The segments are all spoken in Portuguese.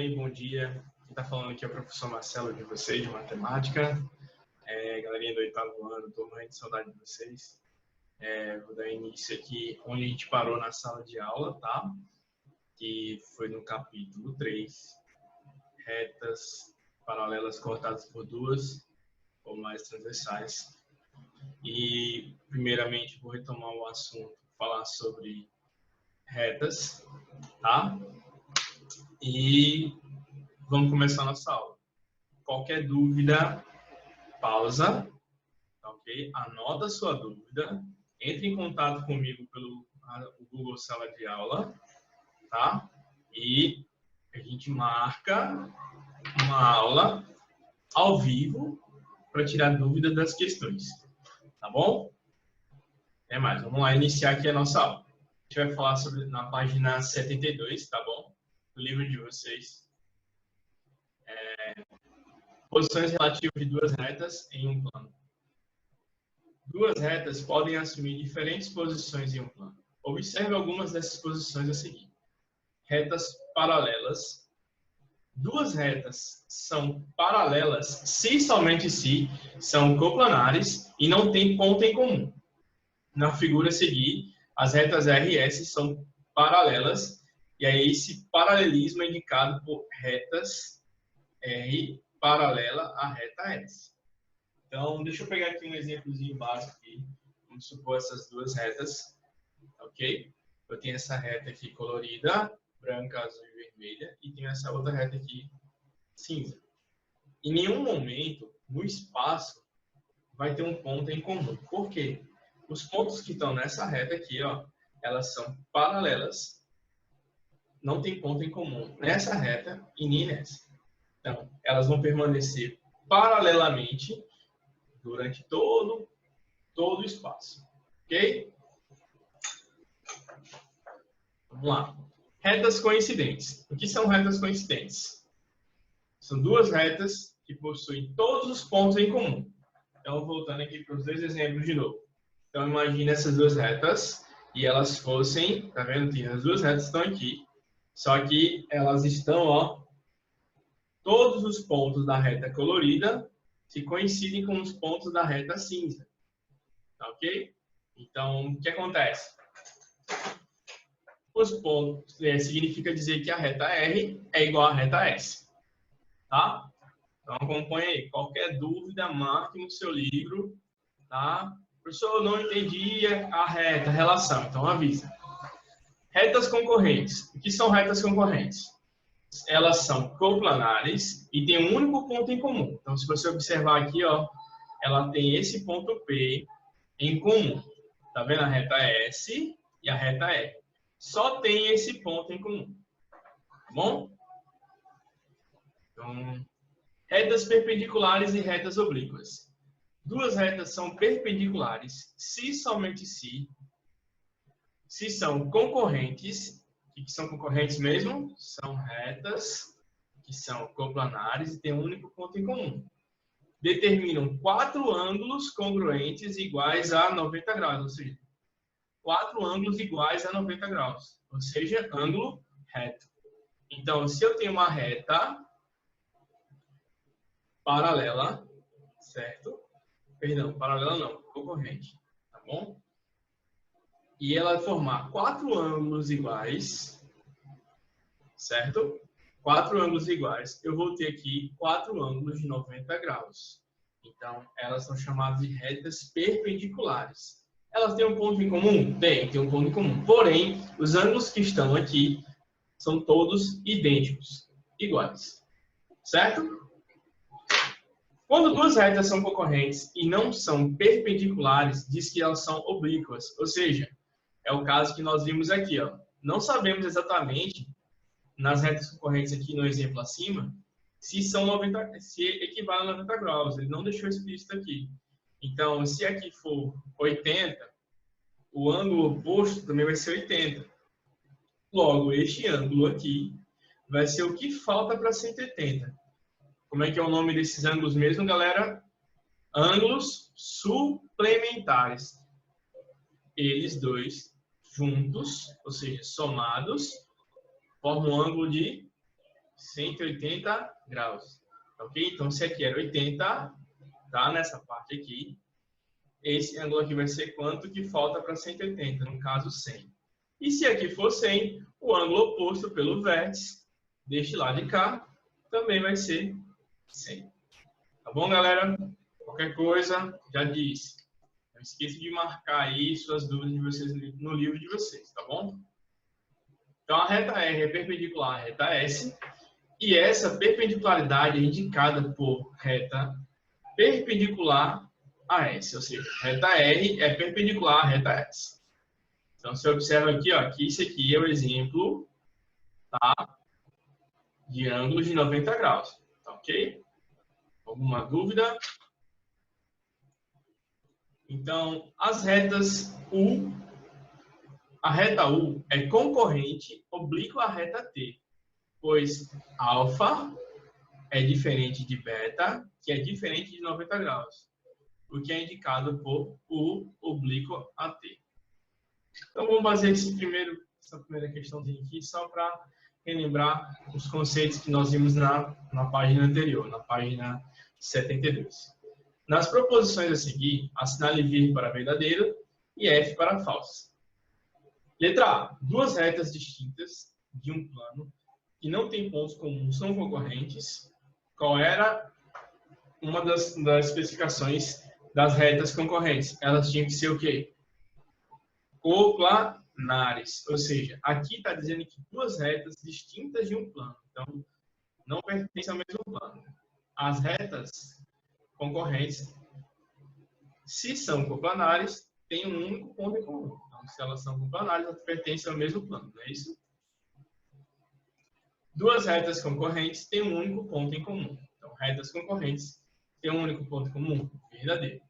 bem? Bom dia. Quem está falando aqui é o professor Marcelo de vocês, de matemática. Galerinha do 8º ano, estou morrendo de saudade de vocês. Vou dar início aqui onde a gente parou na sala de aula, tá? Que foi no capítulo 3. Retas paralelas cortadas por duas ou mais transversais. E, primeiramente, vou retomar o assunto, falar sobre retas, tá? E vamos começar a nossa aula. Qualquer dúvida, pausa, ok? Anota a sua dúvida, entre em contato comigo pelo Google Sala de Aula, tá? E a gente marca uma aula ao vivo para tirar dúvidas das questões, tá bom? É mais, vamos lá iniciar aqui a nossa aula. A gente vai falar sobre na página 72, tá bom? Do livro de vocês. Posições relativas de duas retas em um plano. Duas retas podem assumir diferentes posições em um plano. Observe algumas dessas posições a seguir. Retas paralelas. Duas retas são paralelas se somente se são coplanares e não têm ponto em comum. Na figura a seguir, as retas R e S são paralelas e aí esse paralelismo é indicado por retas R paralela à reta S. Então, deixa eu pegar aqui um exemplozinho básico aqui. Vamos supor essas duas retas, ok? Eu tenho essa reta aqui colorida, branca, azul e vermelha, e tenho essa outra reta aqui, cinza. Em nenhum momento, no espaço, vai ter um ponto em comum. Por quê? Os pontos que estão nessa reta aqui, ó, elas são paralelas, não tem ponto em comum nessa reta e nem nessa. Então, elas vão permanecer paralelamente durante todo o espaço. Ok? Vamos lá. Retas coincidentes. O que são retas coincidentes? São duas retas que possuem todos os pontos em comum. Então, voltando aqui para os dois exemplos de novo. Então, imagine essas duas retas e elas fossem, tá vendo? As duas retas estão aqui, só que elas estão, ó, todos os pontos da reta colorida se coincidem com os pontos da reta cinza. Tá ok? Então, o que acontece? Os pontos significa dizer que a reta R é igual à reta S. Tá? Então, acompanhe aí. Qualquer dúvida, marque no seu livro. Tá? Professor, eu não entendi a reta, a relação. Então, avisa. Retas concorrentes. O que são retas concorrentes? Elas são coplanares e tem um único ponto em comum. Então, se você observar aqui, ó, ela tem esse ponto P em comum. Tá vendo a reta S e a reta R? Só tem esse ponto em comum. Tá bom? Então, retas perpendiculares e retas oblíquas. Duas retas são perpendiculares se somente se são concorrentes. O que são concorrentes mesmo? São retas que são coplanares e têm um único ponto em comum. Determinam quatro ângulos congruentes iguais a 90 graus, ou seja, quatro ângulos iguais a 90 graus, ou seja, ângulo reto. Então, se eu tenho uma reta paralela, certo? Perdão, paralela não, concorrente, tá bom? E ela formar quatro ângulos iguais, certo? Quatro ângulos iguais, eu vou ter aqui quatro ângulos de 90 graus. Então, elas são chamadas de retas perpendiculares. Elas têm um ponto em comum? Tem um ponto em comum. Porém, os ângulos que estão aqui são todos idênticos, iguais. Certo? Quando duas retas são concorrentes e não são perpendiculares, diz que elas são oblíquas. Ou seja, é o caso que nós vimos aqui, ó. Não sabemos exatamente, nas retas concorrentes aqui no exemplo acima, se equivalem a 90 graus. Ele não deixou explícito aqui. Então, se aqui for 80, o ângulo oposto também vai ser 80. Logo, este ângulo aqui vai ser o que falta para 180. Como é que é o nome desses ângulos mesmo, galera? Ângulos suplementares. Eles dois juntos, ou seja, somados, formam um ângulo de 180 graus. Ok? Então, se aqui era 80, tá? Nessa parte aqui. Esse ângulo aqui vai ser quanto que falta para 180, no caso 100. E se aqui for 100, o ângulo oposto pelo vértice deste lado de cá também vai ser 100. Tá bom, galera? Qualquer coisa, já disse. Não esqueça de marcar aí suas dúvidas de vocês no livro de vocês, tá bom? Então, a reta R é perpendicular à reta S. E essa perpendicularidade é indicada por reta perpendicular a S, ou seja, reta R é perpendicular à reta S. Então, você observa aqui, ó, que isso aqui é o exemplo, tá, de ângulo de 90 graus, tá, ok? Alguma dúvida? Então, as retas U, a reta U é concorrente oblíqua à reta T, pois alfa é diferente de beta, que é diferente de 90 graus, o que é indicado por U oblíquo a T. Então, vamos fazer essa primeira questãozinha aqui, só para relembrar os conceitos que nós vimos na página anterior, na página 72. Nas proposições a seguir, assinale vir para verdadeiro e F para falso. Letra A. Duas retas distintas de um plano que não tem pontos comuns são concorrentes. Qual era uma das especificações das retas concorrentes? Elas tinham que ser o quê? Coplanares. Ou seja, aqui está dizendo que duas retas distintas de um plano. Então, não pertencem ao mesmo plano. As retas concorrentes, se são coplanares, têm um único ponto em comum. Então, se elas são coplanares, elas pertencem ao mesmo plano. Não é isso? Duas retas concorrentes têm um único ponto em comum. Então, retas concorrentes têm um único ponto em comum. Verdadeiro.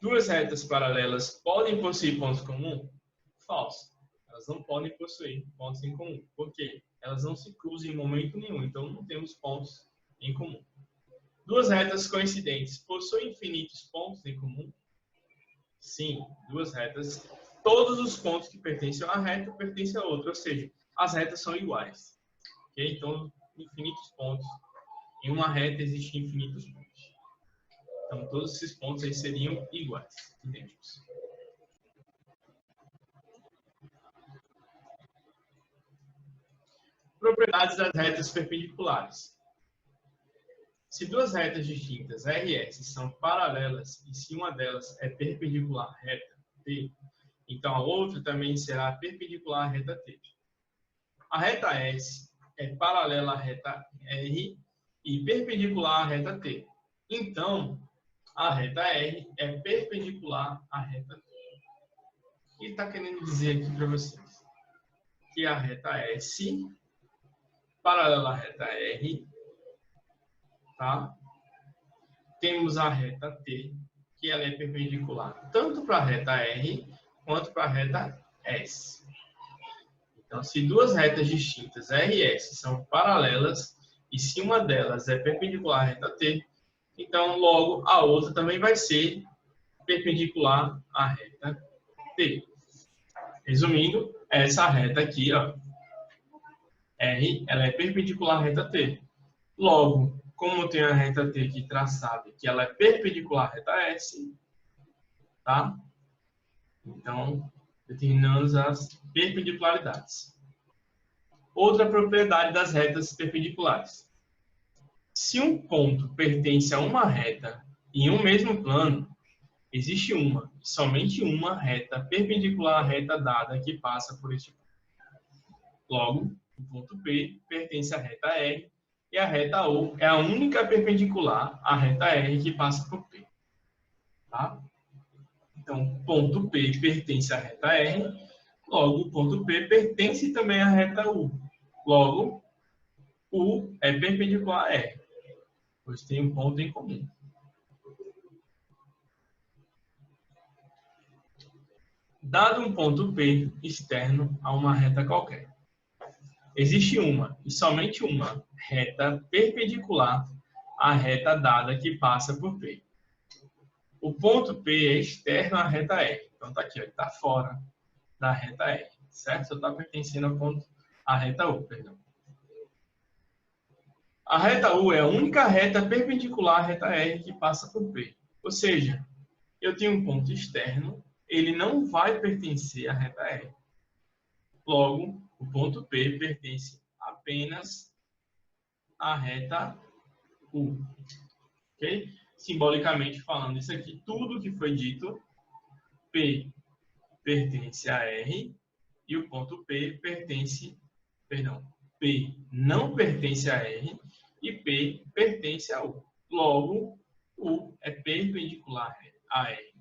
Duas retas paralelas podem possuir pontos comuns? Falso. Elas não podem possuir pontos em comum. Por quê? Elas não se cruzam em momento nenhum. Então, não temos pontos em comum. Duas retas coincidentes possuem infinitos pontos em comum? Sim. Duas retas. Todos os pontos que pertencem a uma reta pertencem a outra. Ou seja, as retas são iguais. Okay? Então, infinitos pontos. Em uma reta existem infinitos pontos. Então, todos esses pontos aí seriam iguais, idênticos. Propriedades das retas perpendiculares. Se duas retas distintas, R e S, são paralelas e se uma delas é perpendicular à reta T, então a outra também será perpendicular à reta T. A reta S é paralela à reta R e perpendicular à reta T. Então, a reta R é perpendicular à reta T. O que ele está querendo dizer aqui para vocês? Que a reta S, paralela à reta R, tá? Temos a reta T, que ela é perpendicular tanto para a reta R quanto para a reta S. Então, se duas retas distintas, R e S, são paralelas, e se uma delas é perpendicular à reta T, então, logo, a outra também vai ser perpendicular à reta T. Resumindo, essa reta aqui, ó, R, ela é perpendicular à reta T. Logo, como tem a reta T aqui traçada, que ela é perpendicular à reta S, tá? Então, determinamos as perpendicularidades. Outra propriedade das retas perpendiculares. Se um ponto pertence a uma reta em um mesmo plano, existe somente uma reta perpendicular à reta dada que passa por este ponto. Logo, o ponto P pertence à reta R e a reta O é a única perpendicular à reta R que passa por P. Tá? Então, ponto P pertence à reta R, logo, o ponto P pertence também à reta U. Logo, U é perpendicular a R, pois tem um ponto em comum. Dado um ponto P externo a uma reta qualquer, existe uma, e somente uma, reta perpendicular à reta dada que passa por P. O ponto P é externo à reta R. Então, está aqui, está fora da reta R. certo? Só está pertencendo ao ponto, à reta U, perdão. A reta U é a única reta perpendicular à reta R que passa por P. Ou seja, eu tenho um ponto externo, ele não vai pertencer à reta R. Logo, o ponto P pertence apenas à reta U. Ok? Simbolicamente falando isso aqui, tudo que foi dito, P pertence a R e o ponto P pertence, perdão, P não pertence a R e P pertence a U. Logo, U é perpendicular a R.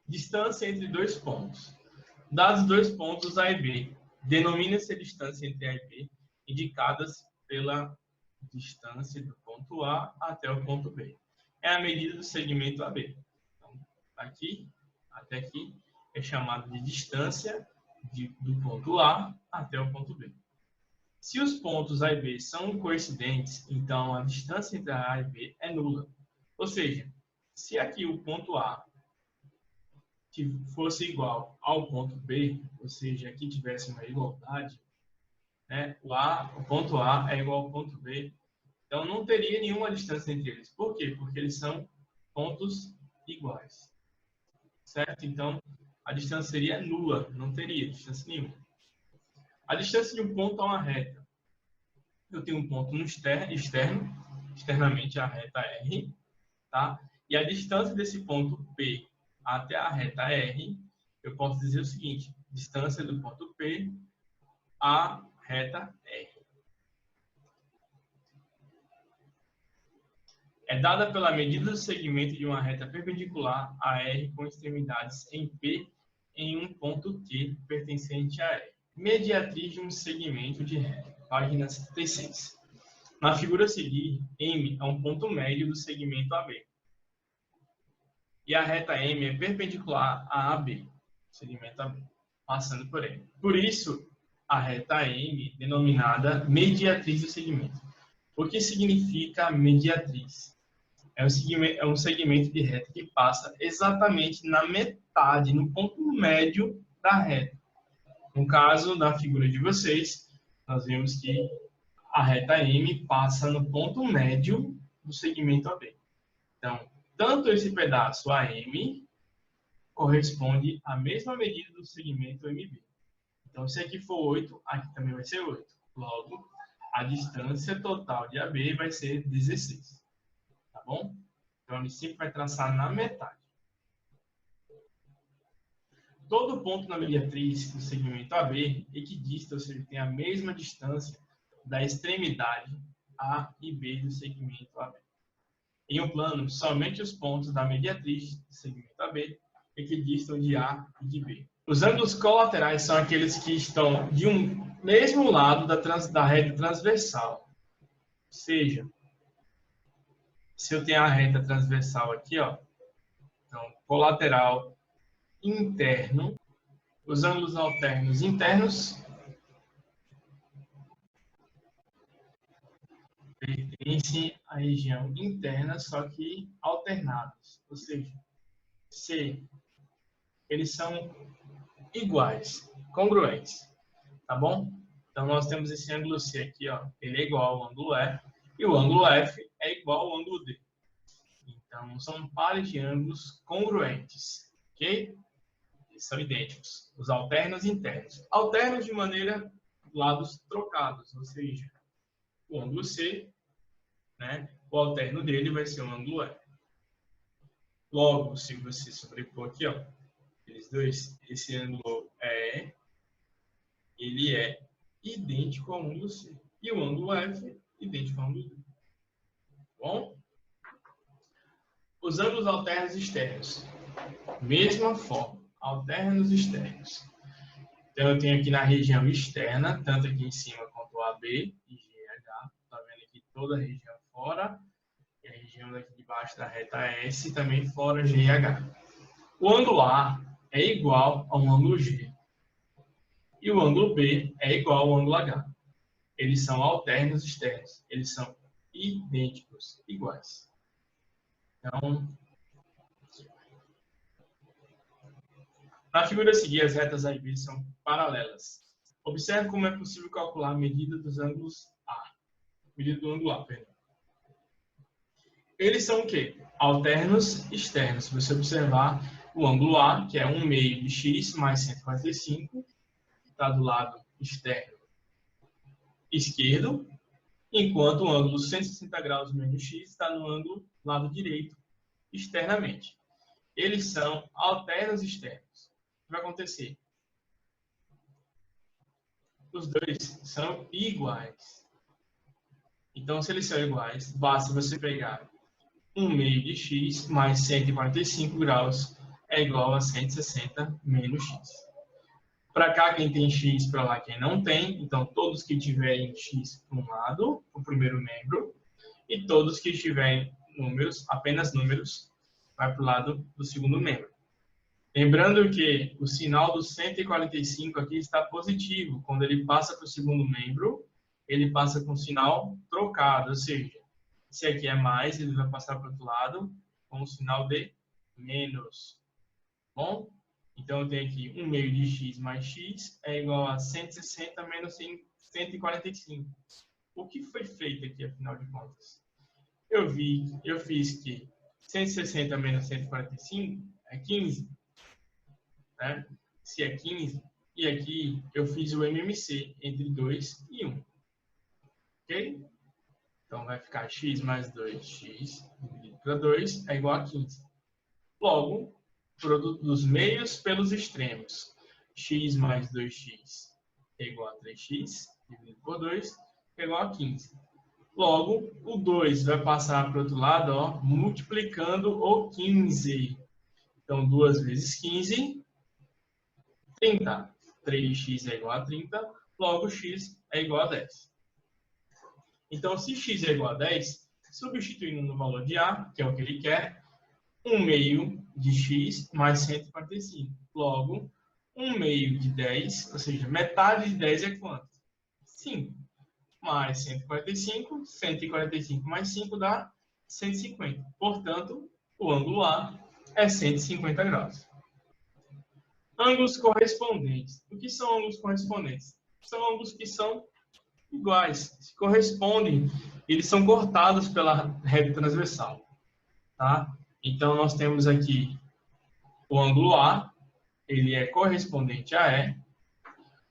Distância entre dois pontos. Dados dois pontos A e B, denomina-se a distância entre A e B, indicadas pela distância do ponto A até o ponto B. É a medida do segmento AB. Então, aqui até aqui é chamado de distância do ponto A até o ponto B. Se os pontos A e B são coincidentes, então a distância entre A e B é nula. Ou seja, se aqui o ponto A que fosse igual ao ponto B, ou seja, aqui tivesse uma igualdade, né? O ponto A é igual ao ponto B, então não teria nenhuma distância entre eles. Por quê? Porque eles são pontos iguais, certo? Então, a distância seria nula, não teria distância nenhuma. A distância de um ponto a uma reta. Eu tenho um ponto no externamente a reta R, tá? E a distância desse ponto P até a reta R, eu posso dizer o seguinte: distância do ponto P à reta R. É dada pela medida do segmento de uma reta perpendicular a R com extremidades em P em um ponto Q pertencente a R. Mediatriz de um segmento de reta. Página 76. Na figura a seguir, M é um ponto médio do segmento AB. E a reta M é perpendicular a AB, segmento AB, passando por M. Por isso, a reta M, denominada mediatriz do segmento. O que significa mediatriz? É um segmento de reta que passa exatamente na metade, no ponto médio da reta. No caso da figura de vocês, nós vemos que a reta M passa no ponto médio do segmento AB. Então, tanto esse pedaço AM corresponde à mesma medida do segmento MB. Então, se aqui for 8, aqui também vai ser 8. Logo, a distância total de AB vai ser 16. Tá bom? Então, ele sempre vai traçar na metade. Todo ponto na mediatriz do segmento AB equidista, ou seja, tem a mesma distância da extremidade A e B do segmento AB. Em um plano, somente os pontos da mediatriz do segmento AB equidistam de A e de B. Os ângulos colaterais são aqueles que estão de um mesmo lado da reta transversal. Ou seja, se eu tenho a reta transversal aqui, ó, então, colateral interno, os ângulos alternos internos pertencem à região interna, só que alternados. Ou seja, C, eles são iguais, congruentes, tá bom? Então, nós temos esse ângulo C aqui, ó, ele é igual ao ângulo F, e o ângulo F é igual ao ângulo D. Então, são pares de ângulos congruentes, ok? Eles são idênticos, os alternos internos. Alternos de maneira lados trocados, ou seja, o ângulo C, né, o alterno dele vai ser o ângulo F. Logo, se você sobrepor aqui, ó, eles dois, esse ângulo ele é idêntico ao ângulo C. E o ângulo F idêntico ao ângulo D. Bom? Os ângulos alternos externos. Mesma forma, alternos externos. Então, eu tenho aqui na região externa, tanto aqui em cima quanto AB e GH. Está vendo aqui toda a região fora. E a região daqui de baixo da reta S também fora GH. O ângulo A é igual ao ângulo G. E o ângulo B é igual ao ângulo H. Eles são alternos externos. Eles são idênticos, iguais. Então, Na figura a seguir, as retas A e B são paralelas. Observe como é possível calcular a medida dos ângulos A. Medida do ângulo A, perdão. Eles são o quê? Alternos externos. Se você observar o ângulo A, que é 1/2 de x mais 145, que está do lado externo esquerdo, enquanto o ângulo 160 graus menos x está no ângulo lado direito, externamente. Eles são alternos externos. O que vai acontecer? Os dois são iguais. Então, se eles são iguais, basta você pegar 1/2 de x mais 145 graus é igual a 160 menos x. Para cá, quem tem x, para lá, quem não tem. Então, todos que tiverem x para um lado, o primeiro membro, e todos que tiverem números, apenas números, vai para o lado do segundo membro. Lembrando que o sinal do 145 aqui está positivo. Quando ele passa para o segundo membro, ele passa com o sinal trocado, ou seja, se aqui é mais, ele vai passar para o outro lado com o sinal de menos. Bom? Então, eu tenho aqui 1/2 de x mais x é igual a 160 menos 145. O que foi feito aqui, afinal de contas? Eu fiz que 160 menos 145 é 15. Né? Se é 15, e aqui eu fiz o MMC entre 2 e 1. Ok? Então, vai ficar x mais 2x dividido por 2 é igual a 15. Logo, produto dos meios pelos extremos. X mais 2x é igual a 3x dividido por 2 é igual a 15. Logo, o 2 vai passar para o outro lado, ó, multiplicando o 15. Então, 2 vezes 15, 30. 3x é igual a 30, logo x é igual a 10. Então, se x é igual a 10, substituindo no valor de A, que é o que ele quer, 1/2 de x mais 145. Logo, 1/2 de 10, ou seja, metade de 10 é quanto? 5. Mais 145, 145 mais 5 dá 150. Portanto, o ângulo A é 150 graus. Ângulos correspondentes. O que são ângulos correspondentes? São ângulos que são iguais, se correspondem, eles são cortados pela reta transversal. Tá? Então, nós temos aqui o ângulo A, ele é correspondente a E,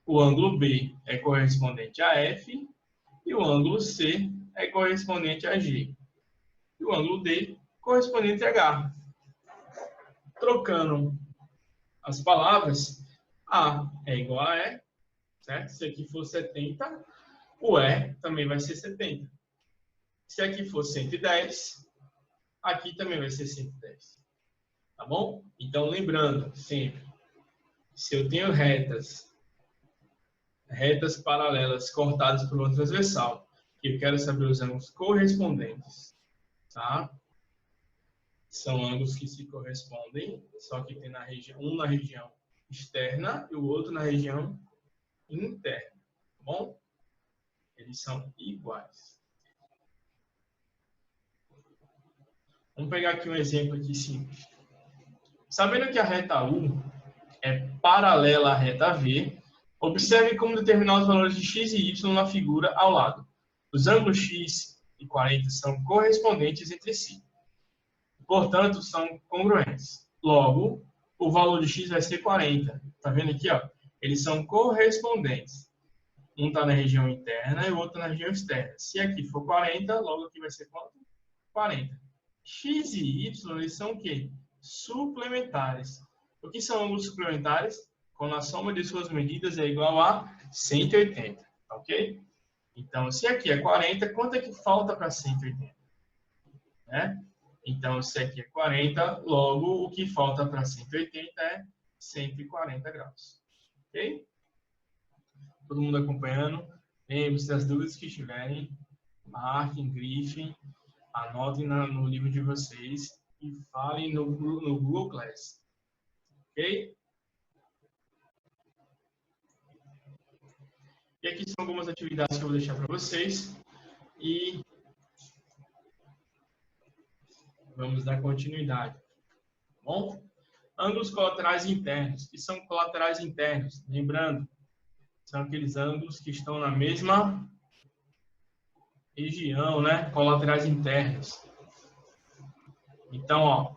o ângulo B é correspondente a F, e o ângulo C é correspondente a G. E o ângulo D correspondente a H. Trocando as palavras, A é igual a E, certo? Se aqui for 70, o E também vai ser 70. Se aqui for 110, aqui também vai ser 110. Tá bom? Então, lembrando sempre, se eu tenho retas paralelas cortadas por uma transversal, e eu quero saber os ângulos correspondentes, tá? São ângulos que se correspondem, só que tem um na região externa e o outro na região interna, tá bom? Eles são iguais. Vamos pegar aqui um exemplo aqui simples. Sabendo que a reta U é paralela à reta V, observe como determinar os valores de x e y na figura ao lado. Os ângulos x e 40 são correspondentes entre si. Portanto, são congruentes. Logo, o valor de x vai ser 40. Tá vendo aqui, ó? Eles são correspondentes. Um está na região interna e o outro na região externa. Se aqui for 40, logo aqui vai ser quanto? 40. X e y, eles são o quê? Suplementares. O que são ângulos suplementares? Quando a soma de suas medidas é igual a 180. Ok? Então, se aqui é 40, quanto é que falta para 180? Né? Então, se aqui é 40, logo o que falta para 180 é 140 graus. Ok? Todo mundo acompanhando? Lembre-se das dúvidas que tiverem, marquem, grifem, anotem no livro de vocês e falem no Google Class. Ok? E aqui são algumas atividades que eu vou deixar para vocês. E vamos dar continuidade. Bom? ângulos colaterais internos. Que são colaterais internos? Lembrando, são aqueles ângulos que estão na mesma região, né? Colaterais internos. Então, ó,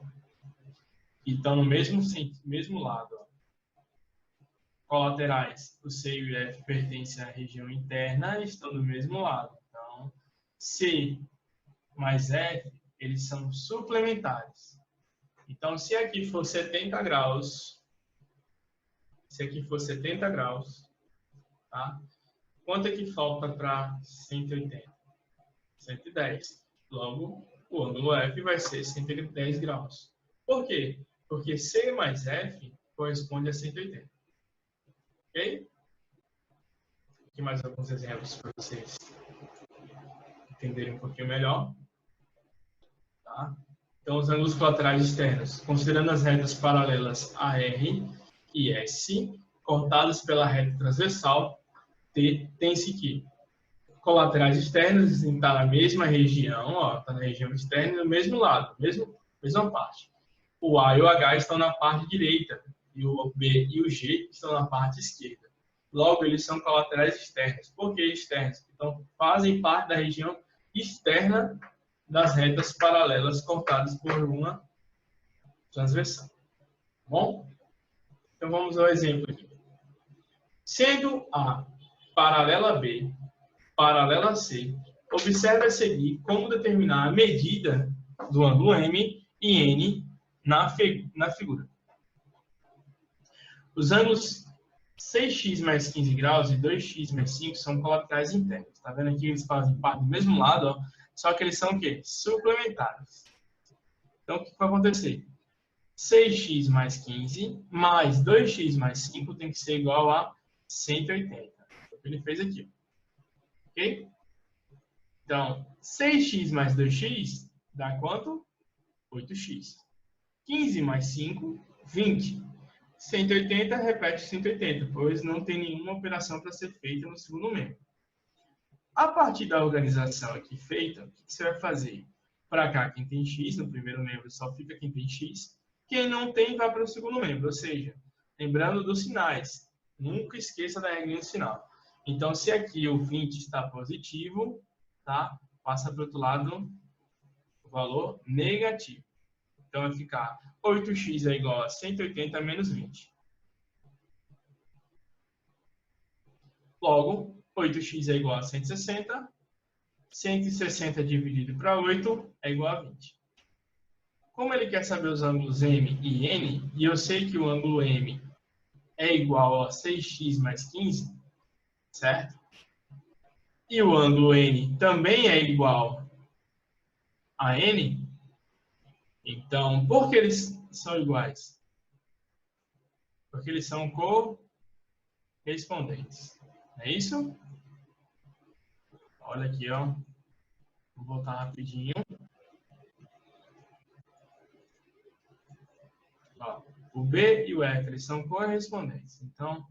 estão no mesmo lado. Ó. Colaterais, o C e o F pertencem à região interna e estão do mesmo lado. Então, C mais F, eles são suplementares. Então, se aqui for 70 graus, tá? Quanto é que falta para 180? 110. Logo, o ângulo F vai ser 110 graus. Por quê? Porque C mais F corresponde a 180. Ok? Aqui mais alguns exemplos para vocês entenderem um pouquinho melhor. Tá? Então, os ângulos colaterais externos, considerando as retas paralelas AR e S, cortadas pela reta transversal, T, tem-se que colaterais externos estão na mesma região, está na região externa, no mesmo lado, mesma parte. O A e o H estão na parte direita, e o B e o G estão na parte esquerda. Logo, eles são colaterais externos. Por que externos? Então, fazem parte da região externa das retas paralelas cortadas por uma transversal. Bom? Então, vamos ao exemplo aqui. Sendo A paralela a B, paralela a C, observe a seguir como determinar a medida do ângulo M e N na figura. Os ângulos 6x mais 15 graus e 2x mais 5 são colaterais internos. Está vendo aqui? Eles fazem parte do mesmo lado, ó, só que eles são o quê? Suplementares. Então, o que vai acontecer? 6x mais 15 mais 2x mais 5 tem que ser igual a 180. É o que ele fez aqui. Ok? Então, 6x mais 2x dá quanto? 8x. 15 mais 5, 20. 180 repete 180, pois não tem nenhuma operação para ser feita no segundo membro. A partir da organização aqui feita, o que você vai fazer? Para cá, quem tem x, no primeiro membro só fica quem tem x. Quem não tem, vai para o segundo membro. Ou seja, lembrando dos sinais. Nunca esqueça da regra do sinal. Então, se aqui o 20 está positivo, tá? Passa para o outro lado o valor negativo. Então, vai ficar 8x é igual a 180 menos 20. Logo, 8x é igual a 160. 160 dividido para 8 é igual a 20. Como ele quer saber os ângulos M e N, e eu sei que o ângulo M é igual a 6x mais 15, certo? E o ângulo N também é igual a N, então, por que eles são iguais? Porque eles são correspondentes. É isso? Olha aqui, ó. Vou voltar rapidinho. Ó, o B e o F eles são correspondentes. Então,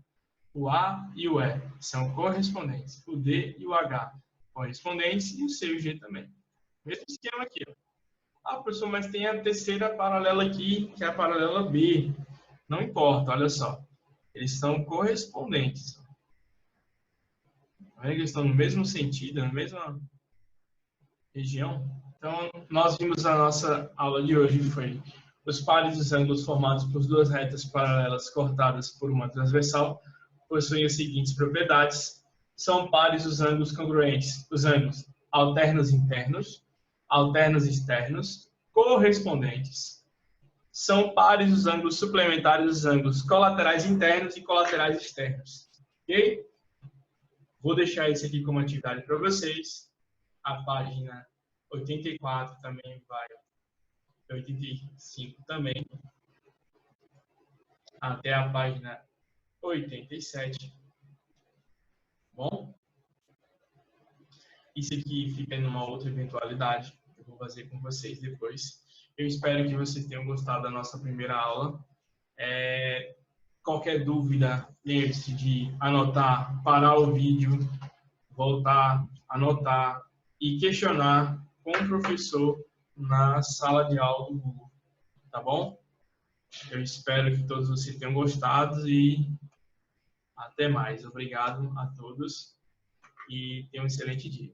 o A e o E são correspondentes. O D e o H correspondentes e o C e o G também. Mesmo esquema aqui, ó. Ah, professor, mas tem a terceira paralela aqui, que é a paralela B. Não importa, olha só. Eles são correspondentes. Eles estão no mesmo sentido, na mesma região. Então, nós vimos a nossa aula de hoje, foi os pares dos ângulos formados por duas retas paralelas cortadas por uma transversal possuem as seguintes propriedades. São pares os ângulos congruentes, os ângulos alternos internos, alternos externos, correspondentes. São pares os ângulos suplementares dos ângulos colaterais internos e colaterais externos. Ok? Vou deixar isso aqui como atividade para vocês. A página 84 também vai, 85 também, até a página 87. Bom? Isso aqui fica numa outra eventualidade. Eu vou fazer com vocês depois. Eu espero que vocês tenham gostado da nossa primeira aula. Qualquer dúvida, lembre-se de anotar, parar o vídeo, voltar, anotar e questionar com o professor na sala de aula do Google. Tá bom? Eu espero que todos vocês tenham gostado e até mais. Obrigado a todos e tenham um excelente dia.